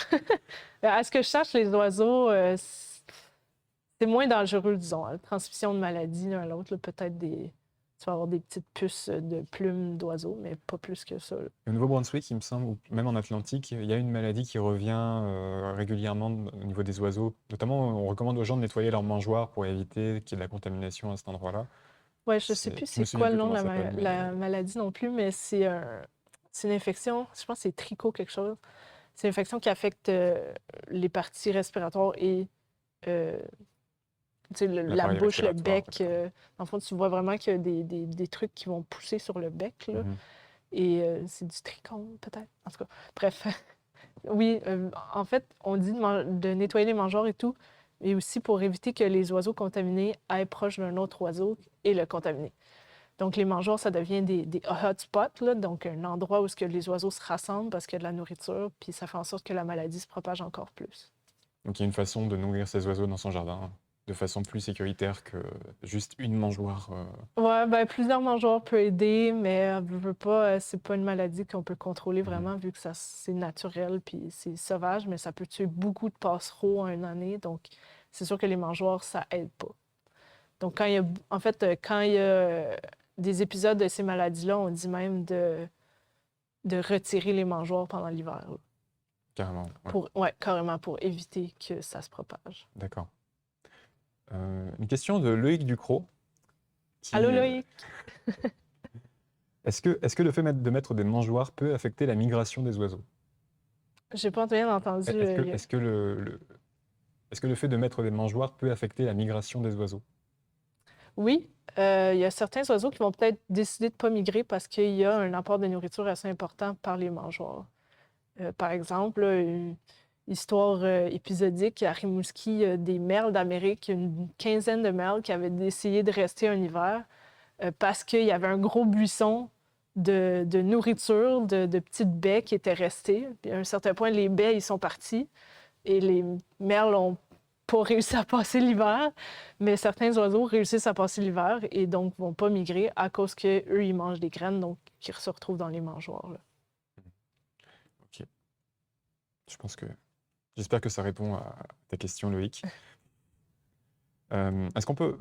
À ce que je sache, les oiseaux, c'est moins dangereux, disons. La transmission de maladies l'un à l'autre, là, peut-être tu vas avoir des petites puces de plumes d'oiseaux, mais pas plus que ça, là. Au Nouveau-Brunswick, il me semble, ou même en Atlantique, il y a une maladie qui revient régulièrement au niveau des oiseaux. Notamment, on recommande aux gens de nettoyer leurs mangeoires pour éviter qu'il y ait de la contamination à cet endroit-là. Ouais, je sais plus Je me c'est souviens quoi le plus nom de comment ça s'appelle, mais la maladie non plus, mais c'est une infection, je pense que c'est tricot quelque chose. C'est une infection qui affecte les parties respiratoires et euh, tu sais, la l'appareil bouche, le respiratoire. bec. Dans le fond, tu vois vraiment qu'il y a des trucs qui vont pousser sur le bec, là. Mhm. Et c'est du tricot, peut-être. En tout cas, bref. Oui, en fait, on dit de nettoyer les mangeoires et tout, mais aussi pour éviter que les oiseaux contaminés aillent proche d'un autre oiseau et le contaminer. Donc, les mangeoires, ça devient des hotspots, là, donc un endroit où ce que les oiseaux se rassemblent parce qu'il y a de la nourriture, puis ça fait en sorte que la maladie se propage encore plus. Donc il y a une façon de nourrir ces oiseaux dans son jardin, de façon plus sécuritaire que juste une mangeoire. Ouais, ben plusieurs mangeoires peuvent aider, mais veux pas, c'est pas une maladie qu'on peut contrôler Mhm. vraiment vu que ça c'est naturel puis c'est sauvage, mais ça peut tuer beaucoup de passereaux en une année, donc c'est sûr que les mangeoires ça aide pas. Donc quand il y a, en fait, quand il y a des épisodes de ces maladies-là, on dit même de retirer les mangeoires pendant l'hiver, là. Carrément, ouais, Ouais, carrément pour éviter que ça se propage. d'accord. Une question de Loïc Ducrot, Allô qui, Loïc? est-ce que le fait de mettre des mangeoires peut affecter la migration des oiseaux? J'ai pas bien entendu. Est-ce que le fait de mettre des mangeoires peut affecter la migration des oiseaux? Oui, il y a certains oiseaux qui vont peut-être décider de ne pas migrer parce qu'il y a un apport de nourriture assez important par les mangeoires. Par exemple, là, une histoire épisodique à Rimouski, il y a des merles d'Amérique, une quinzaine de merles qui avaient essayé de rester un hiver parce qu'il y avait un gros buisson de nourriture, de petites baies qui étaient restées. Puis à un certain point, les baies, ils sont partis et les merles ont pas réussi à passer l'hiver, mais certains oiseaux réussissent à passer l'hiver et donc vont pas migrer à cause qu'eux, ils mangent des graines, donc qui se retrouvent dans les mangeoires, là. Ok. Je pense que J'espère que ça répond à ta question, Loïc. Est-ce qu'on peut...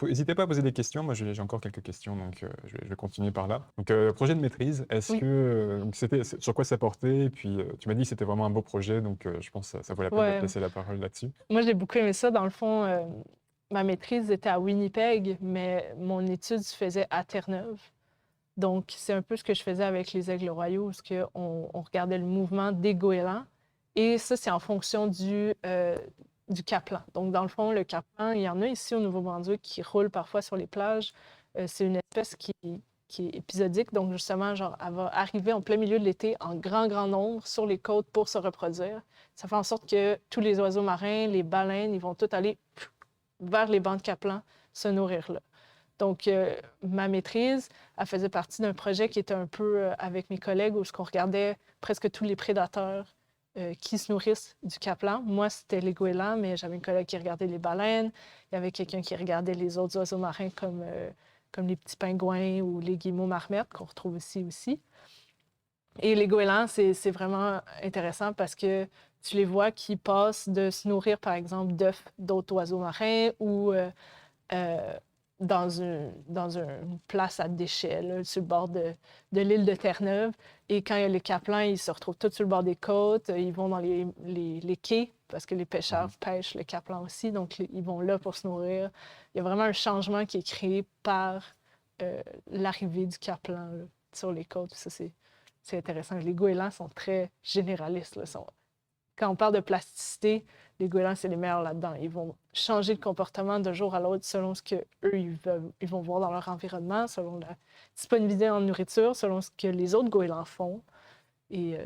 N'hésitez pas à poser des questions. Moi, j'ai encore quelques questions, donc je vais continuer par là. Donc, projet de maîtrise, Oui, donc sur quoi ça portait? Et puis, tu m'as dit que c'était vraiment un beau projet, donc je pense que ça vaut la peine de te ouais. laisser la parole là-dessus. Moi, j'ai beaucoup aimé ça. Dans le fond, ma maîtrise était à Winnipeg, mais mon étude se faisait à Terre-Neuve. Donc, c'est un peu ce que je faisais avec les aigles royaux, parce qu'on regardait le mouvement des goélands. Et ça, c'est en fonction du caplan. Donc, dans le fond, le caplan, il y en a ici au Nouveau-Brunswick qui roule parfois sur les plages. C'est une espèce qui est épisodique. Donc, justement, genre, elle va arriver en plein milieu de l'été en grand nombre sur les côtes pour se reproduire. Ça fait en sorte que tous les oiseaux marins, les baleines, ils vont tous aller vers les bancs de caplan se nourrir là. Donc, ma maîtrise, elle faisait partie d'un projet qui était un peu avec mes collègues où on regardait presque tous les prédateurs qui se nourrissent du caplan. Moi, c'était les goélands, mais j'avais une collègue qui regardait les baleines. Il y avait quelqu'un qui regardait les autres oiseaux marins comme les petits pingouins ou les guillemots marmettes qu'on retrouve ici aussi. Et les goélands, c'est vraiment intéressant parce que tu les vois qui passent de se nourrir, par exemple, d'œufs d'autres oiseaux marins ou euh, dans une place à déchets, là, sur le bord de l'île de Terre-Neuve. Et quand il y a les caplans, ils se retrouvent tous sur le bord des côtes. Ils vont dans les quais parce que les pêcheurs pêchent le caplan aussi. Donc, ils vont là pour se nourrir. Il y a vraiment un changement qui est créé par l'arrivée du caplan là, sur les côtes. Ça, c'est intéressant. Les goélands sont très généralistes. Là, quand on parle de plasticité, les goélands, c'est les meilleurs là-dedans. Ils vont changer de comportement d'un jour à l'autre selon ce qu'eux, ils vont voir dans leur environnement, selon la disponibilité en nourriture, selon ce que les autres goélands font. Et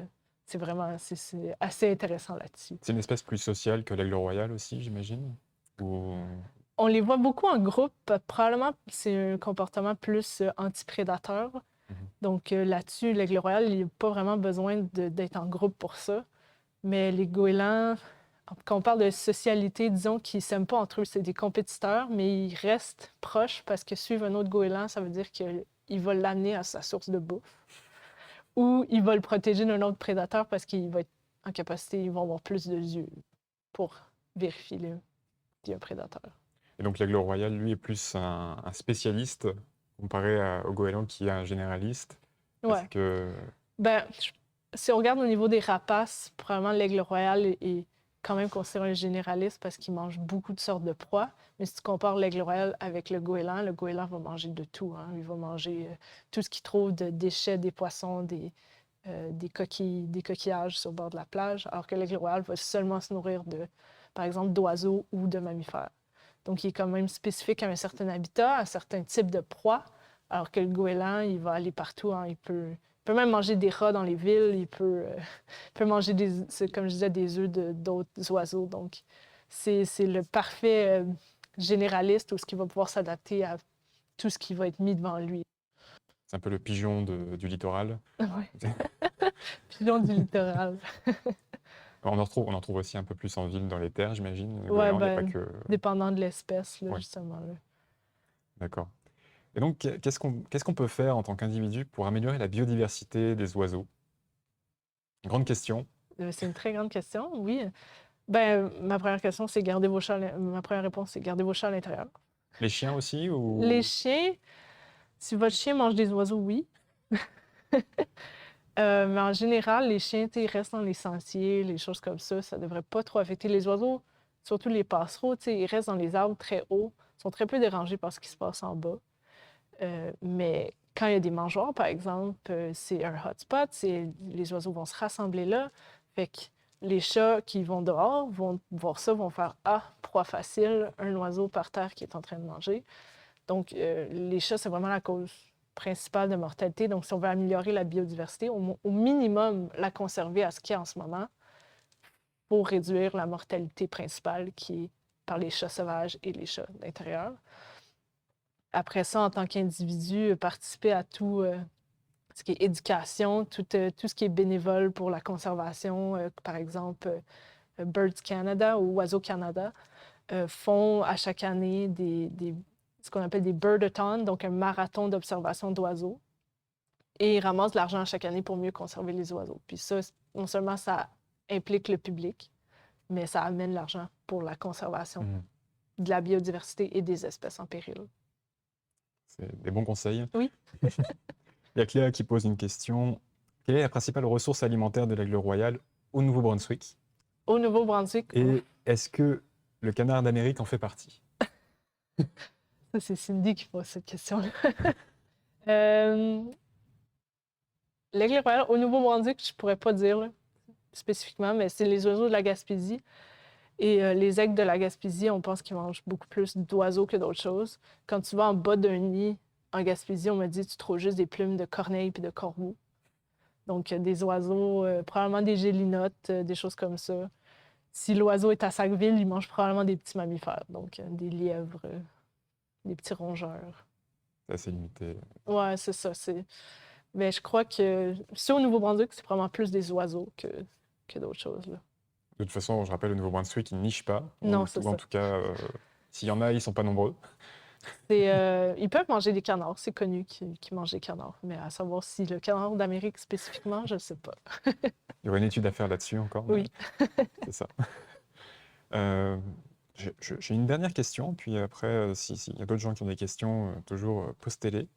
c'est vraiment c'est assez intéressant là-dessus. C'est une espèce plus sociale que l'aigle royal aussi, j'imagine? Ou... On les voit beaucoup en groupe. Probablement, c'est un comportement plus anti-prédateur. Donc là-dessus, l'aigle royal, il n'a pas vraiment besoin d'être en groupe pour ça. Mais les goélands, quand on parle de socialité, disons qu'ils ne s'aiment pas entre eux, c'est des compétiteurs, mais ils restent proches parce que suivre un autre goéland, ça veut dire qu'il va l'amener à sa source de bouffe. Ou il va le protéger d'un autre prédateur parce qu'il va être en capacité, ils vont avoir plus de yeux pour vérifier qu'il y a un prédateur. Et donc l'aigle royal, lui, est plus un spécialiste comparé au goéland qui est un généraliste. Ouais. Que... Ben, si on regarde au niveau des rapaces, probablement l'aigle royal est quand même considéré un généraliste parce qu'il mange beaucoup de sortes de proies. Mais si tu compares l'aigle royal avec le goéland va manger de tout. Hein. Il va manger tout ce qu'il trouve de déchets, des poissons, des coquillages sur le bord de la plage, alors que l'aigle royal va seulement se nourrir par exemple, d'oiseaux ou de mammifères. Donc, il est quand même spécifique à un certain habitat, à un certain type de proie, alors que le goéland, il va aller partout. Hein. Il peut même manger des rats dans les villes, il peut manger, comme je disais, des œufs d'autres oiseaux. Donc, c'est le parfait généraliste où ce qui va pouvoir s'adapter à tout ce qui va être mis devant lui. C'est un peu le pigeon du littoral. Oui. Pigeon du littoral. On en retrouve aussi un peu plus en ville, dans les terres, j'imagine. Oui, Il n'y a pas que... dépendant de l'espèce, là, Ouais. justement. Là. D'accord. Et donc, qu'est-ce qu'on peut faire en tant qu'individu pour améliorer la biodiversité des oiseaux? Grande question. C'est une très grande question, oui. Ben, ma première réponse, c'est garder vos chats à l'intérieur. Les chiens aussi ou... Les chiens, si votre chien mange des oiseaux, oui. Mais en général, les chiens, ils restent dans les sentiers, les choses comme ça. Ça ne devrait pas trop affecter les oiseaux, surtout les passereaux. Ils restent dans les arbres très hauts, sont très peu dérangés par ce qui se passe en bas. Mais quand il y a des mangeoires, par exemple, c'est un hotspot, les oiseaux vont se rassembler là. Fait que les chats qui vont dehors vont voir ça, vont faire « Ah, proie facile, un oiseau par terre qui est en train de manger ». Donc, les chats, c'est vraiment la cause principale de mortalité. Donc, si on veut améliorer la biodiversité, au minimum la conserver à ce qu'il y a en ce moment pour réduire la mortalité principale qui est par les chats sauvages et les chats d'intérieur. Après ça, en tant qu'individu, participer à tout ce qui est éducation, tout ce qui est bénévole pour la conservation, par exemple Birds Canada ou Oiseaux Canada, font à chaque année ce qu'on appelle des birdathons, donc un marathon d'observation d'oiseaux. Et ils ramassent de l'argent chaque année pour mieux conserver les oiseaux. Puis ça, non seulement ça implique le public, mais ça amène l'argent pour la conservation de la biodiversité et des espèces en péril. C'est des bons conseils. Oui. Il y a Cléa qui pose une question. Quelle est la principale ressource alimentaire de l'aigle royal au Nouveau-Brunswick? Au Nouveau-Brunswick. Et est-ce que le canard d'Amérique en fait partie? Ça, c'est Cindy qui pose cette question-là. L'aigle royal au Nouveau-Brunswick, je pourrais pas dire là, spécifiquement, mais c'est les oiseaux de la Gaspésie. Et les aigles de la Gaspésie, on pense qu'ils mangent beaucoup plus d'oiseaux que d'autres choses. Quand tu vas en bas d'un nid en Gaspésie, on me dit que tu trouves juste des plumes de corneilles puis de corbeaux. Donc, des oiseaux, probablement des gélinottes, des choses comme ça. Si l'oiseau est à Sackville, il mange probablement des petits mammifères, donc des lièvres, des petits rongeurs. C'est assez limité. Ouais, c'est ça. Mais je crois que si au Nouveau-Brunswick, c'est probablement plus des oiseaux que d'autres choses, là. De toute façon, je rappelle, au Nouveau-Brunswick, ils ne nichent pas. Non, Ou c'est en ça. tout cas, s'il y en a, ils ne sont pas nombreux. Ils peuvent manger des canards, c'est connu qu'ils mangent des canards. Mais à savoir si le canard d'Amérique spécifiquement, je ne sais pas. Il y aurait une étude à faire là-dessus encore. Mais Oui. c'est ça. J'ai une dernière question, puis après, s'il y a d'autres gens qui ont des questions, toujours postez-les.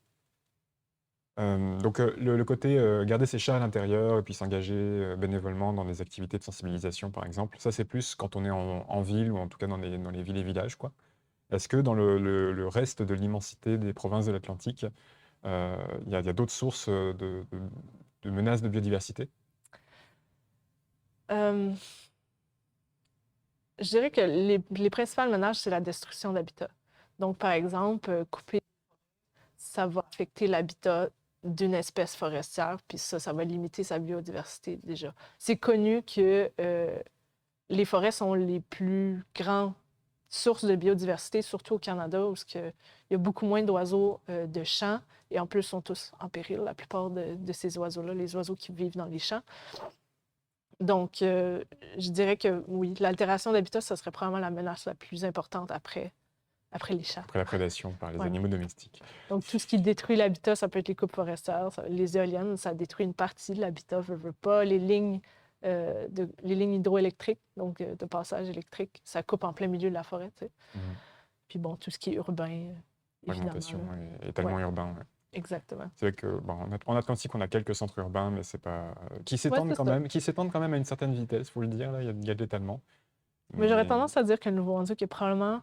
Donc le côté garder ses chats à l'intérieur et puis s'engager bénévolement dans des activités de sensibilisation, par exemple, ça c'est plus quand on est en ville ou en tout cas dans les villes et villages, quoi. Est-ce que dans le reste de l'immensité des provinces de l'Atlantique, il y a d'autres sources de menaces de biodiversité? Euh, je dirais que les principales menaces, c'est la destruction d'habitat. Donc, par exemple, couper, ça va affecter l'habitat d'une espèce forestière, puis ça va limiter sa biodiversité déjà. C'est connu que les forêts sont les plus grandes sources de biodiversité, surtout au Canada, où il y a beaucoup moins d'oiseaux de champs, et en plus, ils sont tous en péril, la plupart de ces oiseaux-là, les oiseaux qui vivent dans les champs. Donc, je dirais que oui, l'altération d'habitat, ce serait probablement la menace la plus importante après les chats. Après la prédation par les Ouais. animaux domestiques. Donc, tout ce qui détruit l'habitat, ça peut être les coupes forestières, les éoliennes, ça détruit une partie de l'habitat, veut pas, les lignes hydroélectriques, donc de passage électrique, ça coupe en plein milieu de la forêt, tu sais. Mhm. Puis bon, tout ce qui est urbain, évidemment. Fragmentation là. et tellement Ouais. urbain. Ouais. Exactement. C'est vrai que en Atlantique, on a quelques centres urbains, mais c'est pas qui s'étendent c'est quand ça. même, qui s'étendent quand même à une certaine vitesse, faut le dire. Là, il y a de l'étalement. Mais j'aurais tendance à dire que le Nouveau-Brunswick est probablement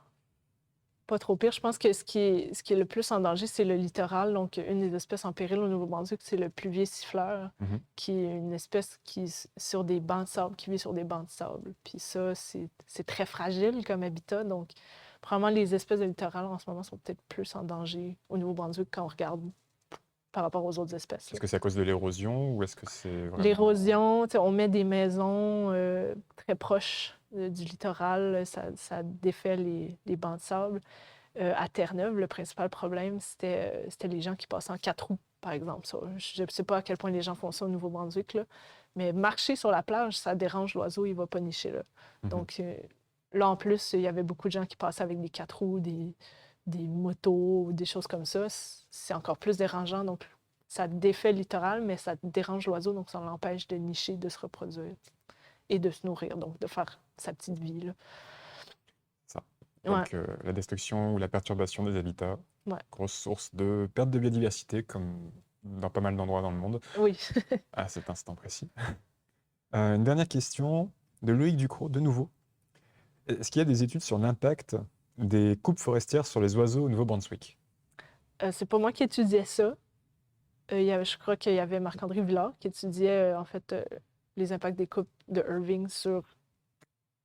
pas trop pire. Je pense que ce qui est le plus en danger, c'est le littoral. Donc, une des espèces en péril au Nouveau-Brunswick, c'est le pluvier siffleur, Mhm. qui est une espèce qui vit sur des bancs de sable. Puis ça, c'est très fragile comme habitat. Donc, probablement les espèces de littoral en ce moment sont peut-être plus en danger au Nouveau-Brunswick quand on regarde par rapport aux autres espèces, là. Est-ce que c'est à cause de l'érosion ou est-ce que c'est vraiment... L'érosion, tu sais, on met des maisons très proches du littoral, ça défait les bancs de sable. À Terre-Neuve, le principal problème, c'était les gens qui passaient en 4 roues, par exemple. Ça, je ne sais pas à quel point les gens font ça au Nouveau-Brunswick, là, mais marcher sur la plage, ça dérange l'oiseau, il ne va pas nicher là. Mhm. Donc là, en plus, il y avait beaucoup de gens qui passaient avec des 4 roues, des motos, des choses comme ça. C'est encore plus dérangeant. Donc, ça défait le littoral, mais ça dérange l'oiseau, donc ça l'empêche de nicher, de se reproduire et de se nourrir, donc de faire sa petite vie, là. Ça. Ouais. Donc la destruction ou la perturbation des habitats, Ouais. grosse source de perte de biodiversité, comme dans pas mal d'endroits dans le monde, Oui. à cet instant précis. Une dernière question de Loïc Ducrot, de nouveau. Est-ce qu'il y a des études sur l'impact des coupes forestières sur les oiseaux au Nouveau-Brunswick? C'est pas moi qui étudiais ça. Je crois qu'il y avait Marc-André Villard qui étudiait en fait les impacts des coupes de Irving sur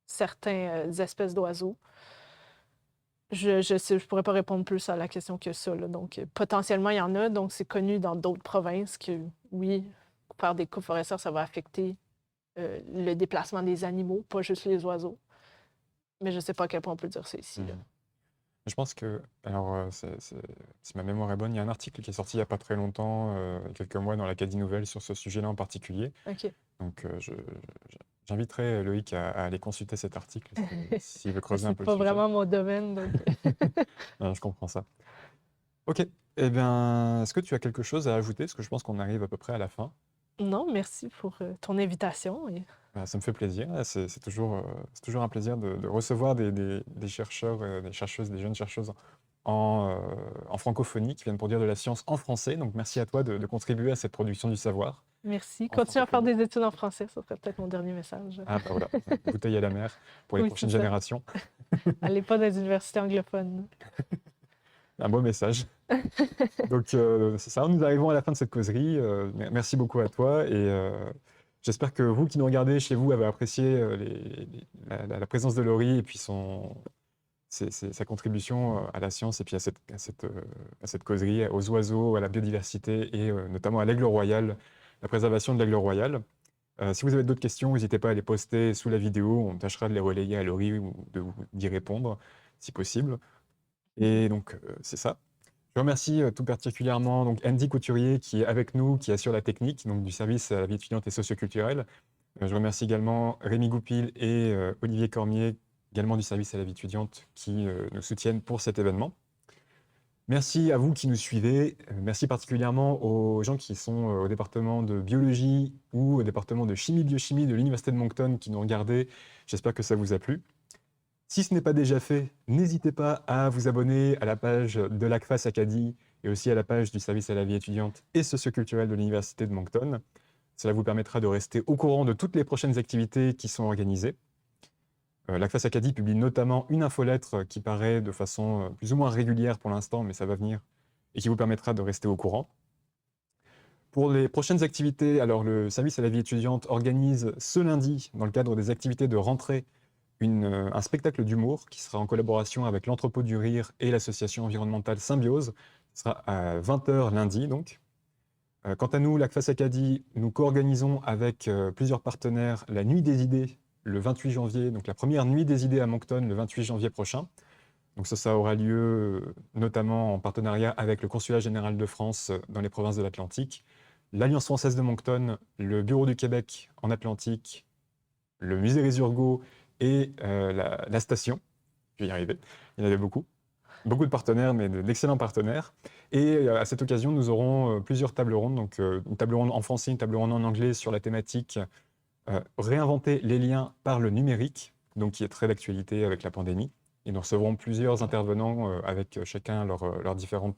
certaines espèces d'oiseaux. Je pourrais pas répondre plus à la question que ça, là. Donc, potentiellement, il y en a. Donc, c'est connu dans d'autres provinces que, oui, faire des coupes forestières, ça va affecter le déplacement des animaux, pas juste les oiseaux. Mais je sais pas à quel point on peut dire ça ici, là. Je pense que, alors, si ma mémoire est bonne, il y a un article qui est sorti il n'y a pas très longtemps, il y a quelques mois, dans l'Acadie Nouvelle sur ce sujet-là en particulier. OK. Donc, j'inviterai Loïc à aller consulter cet article s'il veut creuser un peu C'est le pas sujet. vraiment mon domaine, donc... Non, je comprends ça. Ok, eh bien, est-ce que tu as quelque chose à ajouter? Parce que je pense qu'on arrive à peu près à la fin. Non, merci pour ton invitation. Bah, ça me fait plaisir. C'est toujours un plaisir de recevoir des chercheurs, des chercheuses, des jeunes chercheuses en francophonie qui viennent produire de la science en français. Donc merci à toi de contribuer à cette production du savoir. Merci. En Continue à faire francophonie. des études en français, ça serait peut-être mon dernier message. Ah bah voilà, bouteille à la mer pour les Oui, prochaines c'est ça. générations. Allez pas dans les universités anglophones. Un beau message. Donc c'est ça, nous arrivons à la fin de cette causerie. Merci beaucoup à toi et J'espère que vous qui nous regardez chez vous avez apprécié la présence de Laurie et puis sa contribution à la science et puis à cette causerie, aux oiseaux, à la biodiversité et notamment à l'aigle royal, la préservation de l'aigle royal. Si vous avez d'autres questions, n'hésitez pas à les poster sous la vidéo. On tâchera de les relayer à Laurie ou d'y répondre, si possible. Et donc, c'est ça. Je remercie tout particulièrement donc, Andy Couturier qui est avec nous, qui assure la technique donc, du service à la vie étudiante et socioculturelle. Je remercie également Rémi Goupil et Olivier Cormier, également du service à la vie étudiante, qui nous soutiennent pour cet événement. Merci à vous qui nous suivez. Merci particulièrement aux gens qui sont au département de biologie ou au département de chimie-biochimie de l'Université de Moncton qui nous regardaient. J'espère que ça vous a plu. Si ce n'est pas déjà fait, n'hésitez pas à vous abonner à la page de l'ACFAS Acadie et aussi à la page du service à la vie étudiante et socioculturelle de l'Université de Moncton. Cela vous permettra de rester au courant de toutes les prochaines activités qui sont organisées. L'ACFAS Acadie publie notamment une infolettre qui paraît de façon plus ou moins régulière pour l'instant, mais ça va venir, et qui vous permettra de rester au courant. Pour les prochaines activités, alors le service à la vie étudiante organise ce lundi, dans le cadre des activités de rentrée, un spectacle d'humour qui sera en collaboration avec l'Entrepôt du Rire et l'association environnementale Symbiose. Ce sera à 20h lundi, donc. Quant à nous, l'ACFAS Acadie, nous co-organisons avec plusieurs partenaires la Nuit des idées, le 28 janvier, donc la première Nuit des idées à Moncton, le 28 janvier prochain. Donc ça aura lieu notamment en partenariat avec le Consulat général de France dans les provinces de l'Atlantique, l'Alliance française de Moncton, le Bureau du Québec en Atlantique, le Musée Résurgo et la station. Je vais y arriver, il y en avait beaucoup. Beaucoup de partenaires, mais d'excellents partenaires. Et à cette occasion, nous aurons plusieurs tables rondes, donc une table ronde en français, une table ronde en anglais sur la thématique réinventer les liens par le numérique, donc qui est très d'actualité avec la pandémie. Et nous recevrons plusieurs intervenants avec chacun leurs différents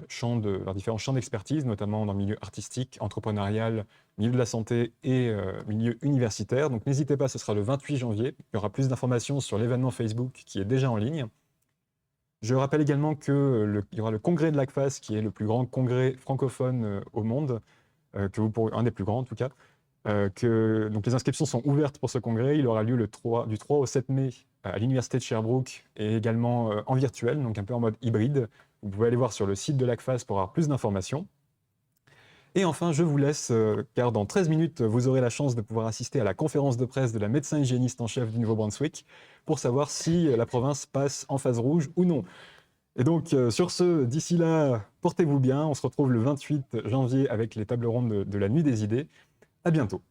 champs d'expertise, notamment dans le milieu artistique, entrepreneurial, milieu de la santé et milieu universitaire. Donc n'hésitez pas, ce sera le 28 janvier. Il y aura plus d'informations sur l'événement Facebook qui est déjà en ligne. Je rappelle également qu'il y aura le congrès de l'ACFAS, qui est le plus grand congrès francophone au monde, un des plus grands en tout cas. Donc les inscriptions sont ouvertes pour ce congrès. Il aura lieu du 3 au 7 mai à l'Université de Sherbrooke et également en virtuel, donc un peu en mode hybride. Vous pouvez aller voir sur le site de l'ACFAS pour avoir plus d'informations. Et enfin, je vous laisse, car dans 13 minutes, vous aurez la chance de pouvoir assister à la conférence de presse de la médecin hygiéniste en chef du Nouveau-Brunswick pour savoir si la province passe en phase rouge ou non. Et donc, sur ce, d'ici là, portez-vous bien. On se retrouve le 28 janvier avec les tables rondes de la Nuit des idées. À bientôt.